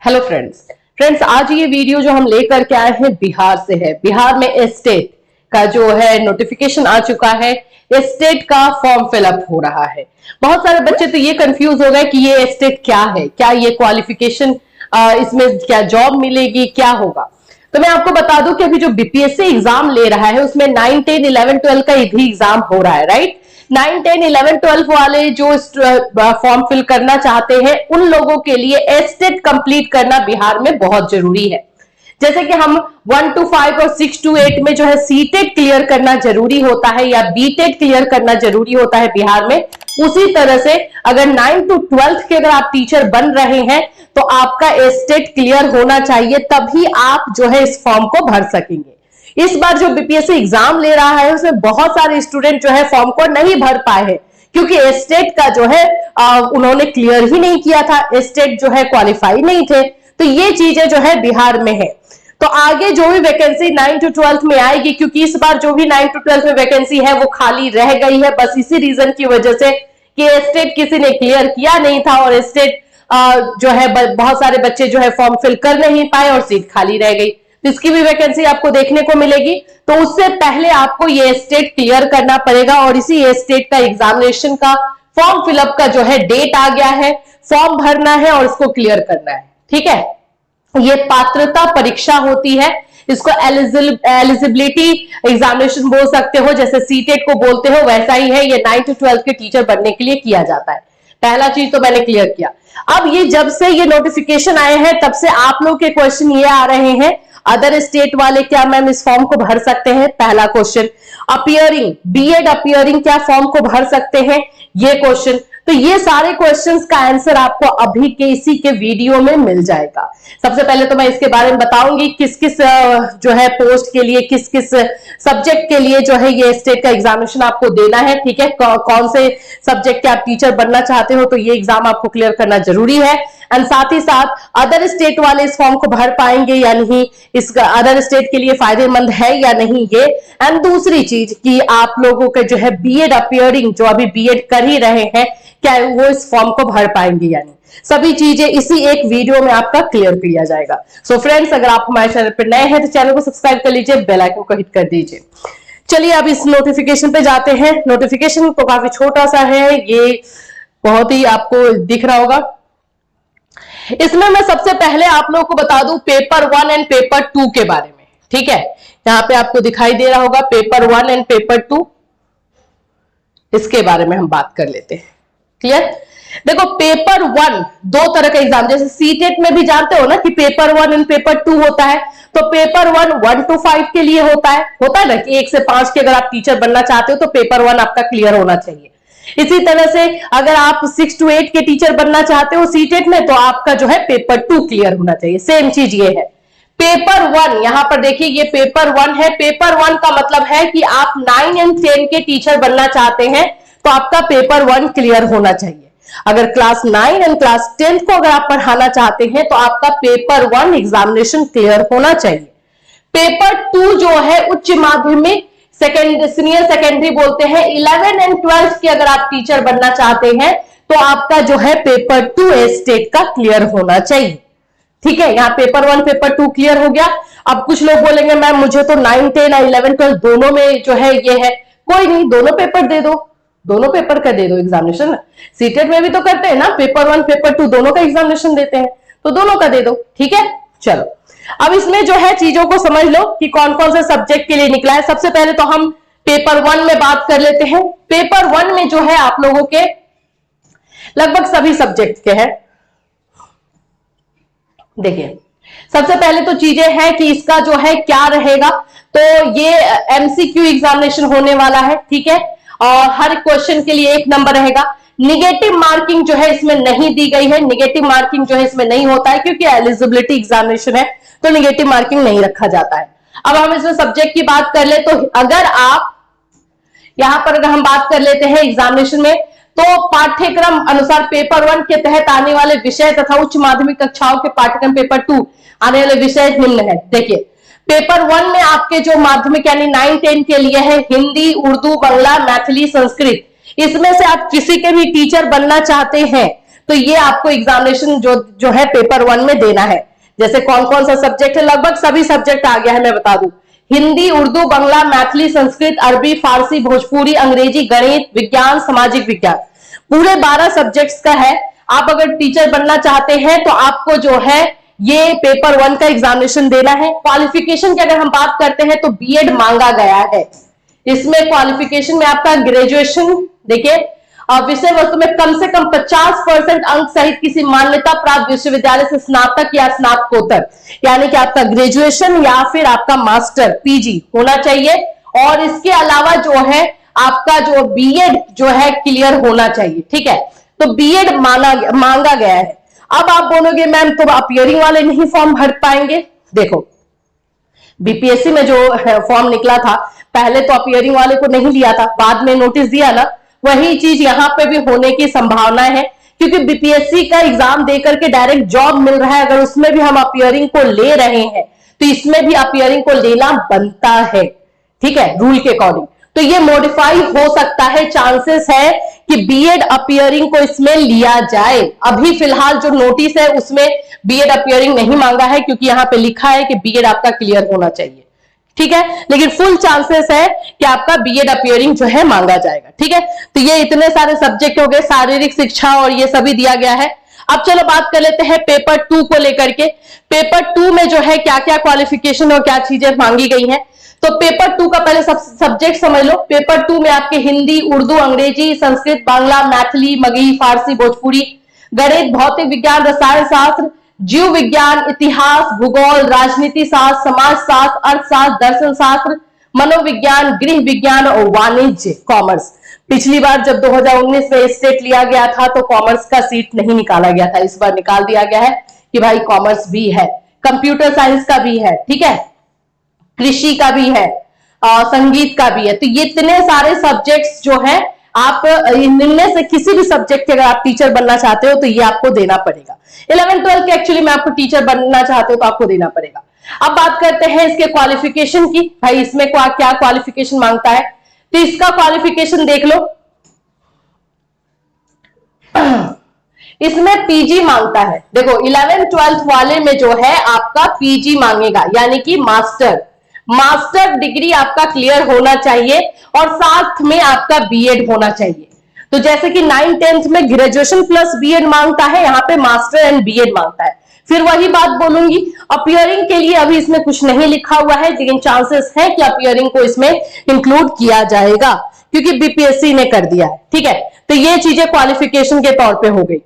Hello friends आज ये video जो हम लेकर के आए हैं बिहार से है। बिहार में एस्टेट का जो है नोटिफिकेशन आ चुका है। एस्टेट का फॉर्म फिलअप हो रहा है। बहुत सारे बच्चे तो ये कंफ्यूज हो गए कि ये एस्टेट क्या है, क्या ये क्वालिफिकेशन, इसमें क्या जॉब मिलेगी, क्या होगा। तो मैं आपको बता दूं कि अभी जो बीपीएससी एग्जाम ले रहा है उसमें 9, 10, 11, 12 का भी एग्जाम हो रहा है, राइट। 9, 10, 11, 12 वाले जो फॉर्म फिल करना चाहते हैं उन लोगों के लिए एस्टेट कंप्लीट करना बिहार में बहुत जरूरी है। जैसे कि हम 1 to 5 और 6 to 8 में जो है सीटेट क्लियर करना जरूरी होता है या बीटेट क्लियर करना जरूरी होता है बिहार में, उसी तरह से अगर 9 to 12 के अगर आप टीचर बन रहे हैं तो आपका एस्टेट क्लियर होना चाहिए, तभी आप जो है इस फॉर्म को भर सकेंगे। इस बार जो बीपीएससी एग्जाम ले रहा है उसमें बहुत सारे स्टूडेंट जो है फॉर्म को नहीं भर पाए हैं क्योंकि एस्टेट का जो है उन्होंने क्लियर ही नहीं किया था, एस्टेट जो है क्वालिफाई नहीं थे। तो ये चीजें जो है बिहार में है। तो आगे जो भी वैकेंसी 9 to 12 में आएगी, क्योंकि इस बार जो भी 9 to 12 में वैकेंसी है वो खाली रह गई है, बस इसी रीजन की वजह से कि एस्टेट किसी ने क्लियर किया नहीं था और एस्टेट जो है बहुत सारे बच्चे जो है फॉर्म फिल कर नहीं पाए और सीट खाली रह गई। तो इसकी भी वैकेंसी आपको देखने को मिलेगी। तो उससे पहले आपको ये एस्टेट क्लियर करना पड़ेगा और इसी एस्टेट का एग्जामिनेशन का फॉर्म फिलअप का जो है डेट आ गया है। फॉर्म भरना है और इसको क्लियर करना है, ठीक है। ये पात्रता परीक्षा होती है, इसको एलिजिबिलिटी एग्जामिनेशन बोल सकते हो, जैसे सीटेट को बोलते हो वैसा ही है। ये 9 to 12 के टीचर बनने के लिए किया जाता है। पहला चीज तो मैंने क्लियर किया। अब ये जब से ये नोटिफिकेशन आए हैं तब से आप लोग के क्वेश्चन ये आ रहे हैं, अदर स्टेट वाले क्या मैम इस फॉर्म को भर सकते हैं? पहला क्वेश्चन। अपीयरिंग, बीएड अपीयरिंग क्या फॉर्म को भर सकते हैं? ये क्वेश्चन। तो ये सारे क्वेश्चंस का आंसर आपको अभी के इसी के वीडियो में मिल जाएगा। सबसे पहले तो मैं इसके बारे में बताऊंगी किस किस जो है पोस्ट के लिए, किस किस सब्जेक्ट के लिए जो है ये स्टेट का एग्जामिनेशन आपको देना है, ठीक है। कौन से सब्जेक्ट के आप टीचर बनना चाहते हो तो ये एग्जाम आपको क्लियर करना जरूरी है। एंड साथ ही साथ अदर स्टेट वाले इस फॉर्म को भर पाएंगे या नहीं, इस अदर स्टेट के लिए फायदेमंद है या नहीं ये। एंड दूसरी चीज कि आप लोगों के जो है बीएड अपीयरिंग, जो अभी बीएड कर ही रहे हैं, क्या वो इस फॉर्म को भर पाएंगे या नहीं। सभी चीजें इसी एक वीडियो में आपका क्लियर किया जाएगा। सो फ्रेंड्स, अगर आप हमारे चैनल पर नए हैं तो चैनल को सब्सक्राइब कर लीजिए, बेल आइकन को हिट कर दीजिए। चलिए अब इस नोटिफिकेशन पे जाते हैं। नोटिफिकेशन तो काफी छोटा सा है, ये बहुत ही आपको दिख रहा होगा। इसमें मैं सबसे पहले आप लोगों को बता दूं पेपर 1 एंड पेपर 2 के बारे में, ठीक है। यहां पे आपको दिखाई दे रहा होगा पेपर 1 एंड पेपर 2, इसके बारे में हम बात कर लेते हैं। क्लियर? देखो पेपर 1 दो तरह का एग्जाम, जैसे सीटेट में भी जानते हो ना कि पेपर 1 एंड पेपर 2 होता है। तो पेपर 1 to 5 के लिए होता है ना कि 1 से 5 के अगर आप टीचर बनना चाहते हो तो पेपर 1 आपका क्लियर होना चाहिए। इसी तरह से अगर आप 6 to 8 के टीचर बनना चाहते हो सीटेट में तो आपका जो है पेपर 2 क्लियर होना चाहिए। सेम चीज ये है। पेपर 1 यहां पर देखिए, ये पेपर 1 है। पेपर 1 का मतलब है कि आप 9 एंड 10 के टीचर बनना चाहते हैं तो आपका पेपर 1 क्लियर होना चाहिए। अगर क्लास 9 एंड क्लास 10 को अगर आप पढ़ाना चाहते हैं तो आपका पेपर 1 एग्जामिनेशन क्लियर होना चाहिए। पेपर 2 जो है उच्च माध्यमिक सीनियर सेकेंडरी बोलते हैं, 11 एंड 12 के अगर आप टीचर बनना चाहते हैं तो आपका जो है पेपर 2 स्टेट का क्लियर होना चाहिए, ठीक है। यहाँ पेपर 1 पेपर 2 क्लियर हो गया। अब कुछ लोग बोलेंगे मैम मुझे तो 9, 10 और 11, 12 दोनों में जो है ये है। कोई नहीं, दोनों पेपर दे दो, दोनों पेपर का दे दो एग्जामिनेशन। सीटेट में भी तो करते हैं ना, पेपर 1 पेपर 2 दोनों का एग्जामिनेशन देते हैं, तो दोनों का दे दो, ठीक है। चलो अब इसमें जो है चीजों को समझ लो कि कौन कौन से सब्जेक्ट के लिए निकला है। सबसे पहले तो हम पेपर 1 में बात कर लेते हैं। पेपर 1 में जो है आप लोगों के लगभग सभी सब्जेक्ट के हैं। देखिए सबसे पहले तो चीजें हैं कि इसका जो है क्या रहेगा, तो ये एमसीक्यू एग्जामिनेशन होने वाला है, ठीक है। और हर क्वेश्चन के लिए 1 नंबर रहेगा। निगेटिव मार्किंग जो है इसमें नहीं दी गई है, निगेटिव मार्किंग जो है इसमें नहीं होता है क्योंकि एलिजिबिलिटी एग्जामिनेशन है तो निगेटिव मार्किंग नहीं रखा जाता है। अब हम इसमें सब्जेक्ट की बात कर ले तो अगर आप यहां पर अगर हम बात कर लेते हैं एग्जामिनेशन में तो पाठ्यक्रम अनुसार पेपर 1 के तहत आने वाले विषय तथा उच्च माध्यमिक कक्षाओं के पाठ्यक्रम पेपर 2 आने वाले विषय निम्न है। देखिए पेपर 1 में आपके जो माध्यमिक यानी 9, 10 के लिए है हिंदी, उर्दू, बांग्ला, मैथिली, संस्कृत। इसमें से आप किसी के भी टीचर बनना चाहते हैं तो ये आपको एग्जामिनेशन जो है पेपर 1 में देना है। जैसे कौन कौन सा सब्जेक्ट है, लगभग सभी सब्जेक्ट आ गया है, मैं बता दूं। हिंदी, उर्दू, बांग्ला, मैथिली, संस्कृत, अरबी, फारसी, भोजपुरी, अंग्रेजी, गणित, विज्ञान, सामाजिक विज्ञान, पूरे 12 सब्जेक्ट्स का है। आप अगर टीचर बनना चाहते हैं तो आपको जो है ये पेपर 1 का एग्जामिनेशन देना है। क्वालिफिकेशन की अगर हम बात करते हैं तो बीएड मांगा गया है। इसमें क्वालिफिकेशन में आपका ग्रेजुएशन, देखिए विषय वस्तु में कम से कम 50% अंक सहित किसी मान्यता प्राप्त विश्वविद्यालय से स्नातक या स्नातकोत्तर, यानी कि आपका ग्रेजुएशन या फिर आपका मास्टर पीजी होना चाहिए। और इसके अलावा जो है आपका जो बीएड जो है क्लियर होना चाहिए, ठीक है। तो बीएड मांगा गया है। अब आप बोलोगे मैम तो अपीयरिंग वाले नहीं फॉर्म भर पाएंगे। देखो बीपीएससी में जो फॉर्म निकला था, पहले तो अपीयरिंग वाले को नहीं लिया था, बाद में नोटिस दिया ना, वही चीज यहां पे भी होने की संभावना है। क्योंकि बीपीएससी का एग्जाम देकर के डायरेक्ट जॉब मिल रहा है, अगर उसमें भी हम अपीयरिंग को ले रहे हैं तो इसमें भी अपीयरिंग को लेना बनता है, ठीक है, रूल के अकॉर्डिंग। तो ये मॉडिफाई हो सकता है, चांसेस है कि बीएड अपीयरिंग को इसमें लिया जाए। अभी फिलहाल जो नोटिस है उसमें बीएड अपीयरिंग नहीं मांगा है, क्योंकि यहां पे लिखा है कि बीएड आपका क्लियर होना चाहिए, ठीक है। लेकिन फुल चांसेस है कि आपका बीएड अपीयरिंग जो है मांगा जाएगा, ठीक है। तो ये इतने सारे सब्जेक्ट हो गए, शारीरिक शिक्षा और ये सभी दिया गया है। अब चलो बात कर लेते हैं पेपर 2 को लेकर के। पेपर 2 में जो है क्या क्या क्वालिफिकेशन और क्या चीजें मांगी गई हैं। तो पेपर 2 का पहले सब्जेक्ट समझ लो। पेपर 2 में आपके हिंदी, उर्दू, अंग्रेजी, संस्कृत, बांग्ला, मैथिली, मगही, फारसी, भोजपुरी, गणित, भौतिक विज्ञान, रसायन शास्त्र, जीव विज्ञान, इतिहास, भूगोल, राजनीति शास्त्र, समाज शास्त्र, अर्थशास्त्र, दर्शन शास्त्र, मनोविज्ञान, गृह विज्ञान और वाणिज्य, कॉमर्स। पिछली बार जब 2019 में स्टेट लिया गया था तो कॉमर्स का सीट नहीं निकाला गया था, इस बार निकाल दिया गया है कि भाई कॉमर्स भी है, कंप्यूटर साइंस का भी है, ठीक है, कृषि का भी है, संगीत का भी है। तो ये इतने सारे सब्जेक्ट्स जो है, आप इनमें से किसी भी सब्जेक्ट के अगर आप टीचर बनना चाहते हो तो ये आपको देना पड़ेगा। 11-12 के एक्चुअली में आपको टीचर बनना चाहते हो तो आपको देना पड़ेगा। अब बात करते हैं इसके क्वालिफिकेशन की, भाई इसमें क्या क्वालिफिकेशन मांगता है। तो इसका क्वालिफिकेशन देख लो, इसमें पीजी मांगता है। देखो 11-12 वाले में जो है आपका पीजी मांगेगा, यानी कि मास्टर डिग्री आपका क्लियर होना चाहिए और साथ में आपका बीएड होना चाहिए। तो जैसे कि 9th-10th में ग्रेजुएशन प्लस बीएड मांगता है, यहाँ पे मास्टर एंड बीएड मांगता है। फिर वही बात बोलूंगी, अपीयरिंग के लिए अभी इसमें कुछ नहीं लिखा हुआ है, लेकिन चांसेस है कि अपीयरिंग को इसमें इंक्लूड किया जाएगा, क्योंकि बीपीएससी ने कर दिया है, ठीक है। तो ये चीजें क्वालिफिकेशन के तौर पे हो गई।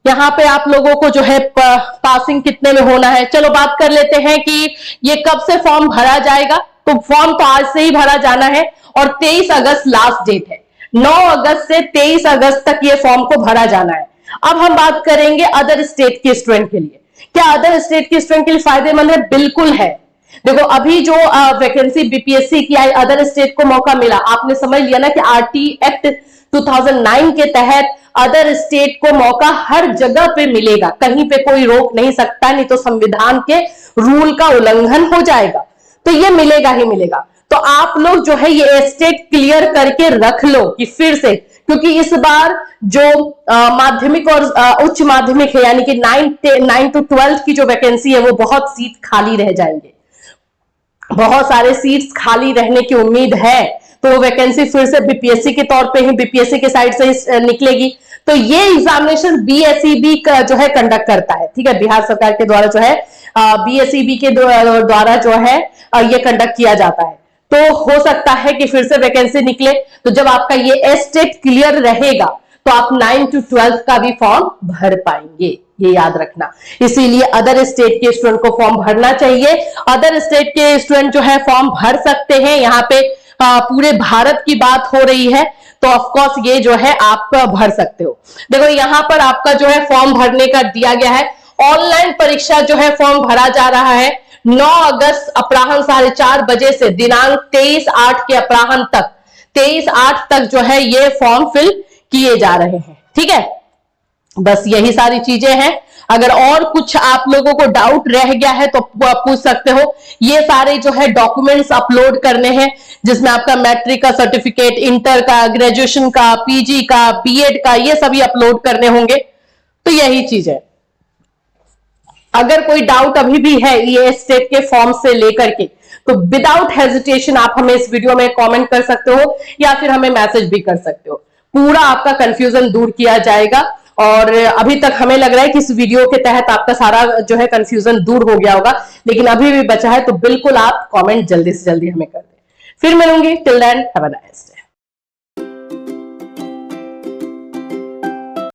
यहाँ पे आप लोगों को जो है पासिंग कितने में होना है। चलो बात कर लेते हैं कि ये कब से फॉर्म भरा जाएगा। तो फॉर्म तो आज से ही भरा जाना है और 23 अगस्त लास्ट डेट है। 9 अगस्त से 23 अगस्त तक ये फॉर्म को भरा जाना है। अब हम बात करेंगे अदर स्टेट के स्टूडेंट के लिए। क्या अदर स्टेट के स्टूडेंट के लिए फायदेमंद है? बिल्कुल है। देखो अभी जो वैकेंसी बीपीएससी की आई, अदर स्टेट को मौका मिला, आपने समझ लिया ना कि आरटी एक्ट 2009 के तहत अदर स्टेट को मौका हर जगह पे मिलेगा, कहीं पे कोई रोक नहीं सकता, नहीं तो संविधान के रूल का उल्लंघन हो जाएगा। तो ये मिलेगा ही मिलेगा। तो आप लोग जो है ये स्टेट क्लियर करके रख लो कि फिर से, क्योंकि इस बार जो माध्यमिक और उच्च माध्यमिक है, यानी कि 9 to 12 की जो वैकेंसी है वो बहुत सीट खाली रह जाएंगे, बहुत सारे सीट्स खाली रहने की उम्मीद है। तो वो वैकेंसी फिर से बीपीएससी के तौर पे ही, बीपीएससी के साइड से निकलेगी। तो ये एग्जामिनेशन बीएसईबी का जो है कंडक्ट करता है, ठीक है, बिहार सरकार के द्वारा जो है बीएसईबी के द्वारा जो है ये कंडक्ट किया जाता है। तो हो सकता है कि फिर से वैकेंसी निकले। तो जब आपका ये स्टेट क्लियर रहेगा तो आप 9 to 12 का भी फॉर्म भर पाएंगे, ये याद रखना। इसीलिए अदर स्टेट के स्टूडेंट को फॉर्म भरना चाहिए। अदर स्टेट के स्टूडेंट जो है फॉर्म भर सकते हैं। यहाँ पे पूरे भारत की बात हो रही है, तो ऑफकोर्स ये जो है आप भर सकते हो। देखो यहाँ पर आपका जो है फॉर्म भरने का दिया गया है। ऑनलाइन परीक्षा जो है फॉर्म भरा जा रहा है 9 अगस्त अपराह्न 4:30 बजे से दिनांक 23/8 के अपराह्न तक, 23/8 तक जो है ये फॉर्म फिल किए जा रहे हैं, ठीक है। बस यही सारी चीजें हैं। अगर और कुछ आप लोगों को डाउट रह गया है तो पूछ सकते हो। ये सारे जो है डॉक्यूमेंट्स अपलोड करने हैं, जिसमें आपका मैट्रिक का सर्टिफिकेट, इंटर का, ग्रेजुएशन का, पीजी का, बीएड का, ये सभी अपलोड करने होंगे। तो यही चीज है। अगर कोई डाउट अभी भी है ये स्टेट के फॉर्म से लेकर के, तो विदाउट हेजिटेशन आप हमें इस वीडियो में कमेंट कर सकते हो या फिर हमें मैसेज भी कर सकते हो। पूरा आपका कंफ्यूजन दूर किया जाएगा। और अभी तक हमें लग रहा है कि इस वीडियो के तहत आपका सारा जो है कंफ्यूजन दूर हो गया होगा, लेकिन अभी भी बचा है, तो बिल्कुल आप कमेंट जल्दी से जल्दी हमें कर दें। फिर मिलूंगी, till then have a nice day.